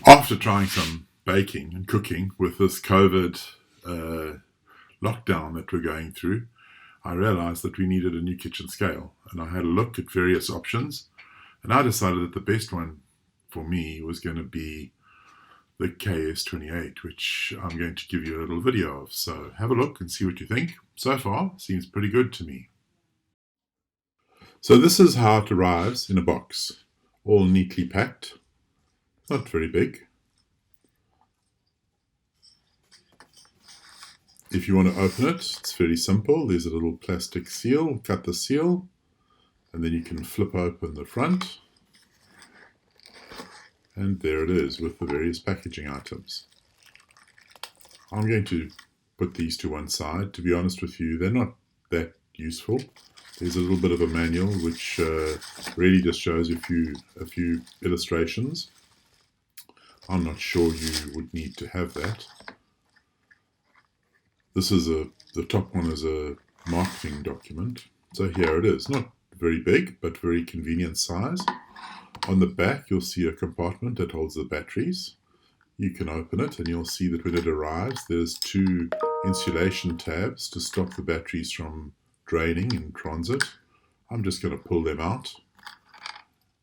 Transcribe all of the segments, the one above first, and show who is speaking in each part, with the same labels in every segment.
Speaker 1: After trying some baking and cooking with this COVID lockdown that we're going through, I realized that we needed a new kitchen scale. And I had a look at various options, and I decided that the best one for me was going to be the ks28, which I'm going to give you a little video of. So have a look and see what you think. So far, seems pretty good to me. So this is how it arrives in a box, all neatly packed, not very big. If you want to open it, it's very simple. There's a little plastic seal, cut the seal, and then you can flip open the front. And there it is with the various packaging items. I'm going to put these to one side. To be honest with you, they're not that useful. There's a little bit of a manual which really just shows a few illustrations. I'm not sure you would need to have that. This is the top one is a marketing document. So here it is, not very big, but very convenient size. On the back, you'll see a compartment that holds the batteries. You can open it and you'll see that when it arrives, there's two insulation tabs to stop the batteries from draining in transit. I'm just going to pull them out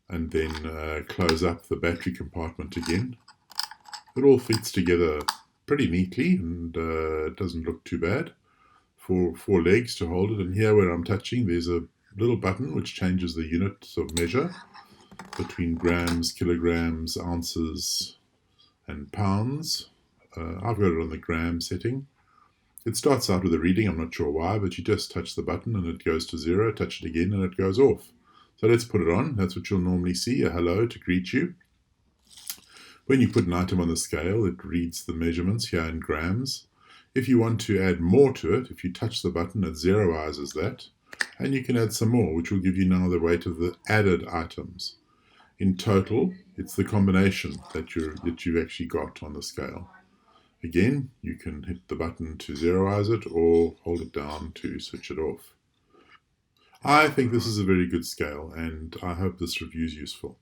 Speaker 1: and then close up the battery compartment again. It all fits together pretty neatly and it doesn't look too bad. Four legs to hold it, and here where I'm touching, there's a little button which changes the units of measure between grams, kilograms, ounces, and pounds. I've got it on the gram setting. It starts out with a reading, I'm not sure why, but you just touch the button and it goes to 0, touch it again and it goes off. So let's put it on. That's what you'll normally see, a hello to greet you. When you put an item on the scale, it reads the measurements here in grams. If you want to add more to it, if you touch the button, it zeroizes that. And you can add some more, which will give you now the weight of the added items. In total, it's the combination that you've actually got on the scale. Again, you can hit the button to zeroize it or hold it down to switch it off. I think this is a very good scale, and I hope this review is useful.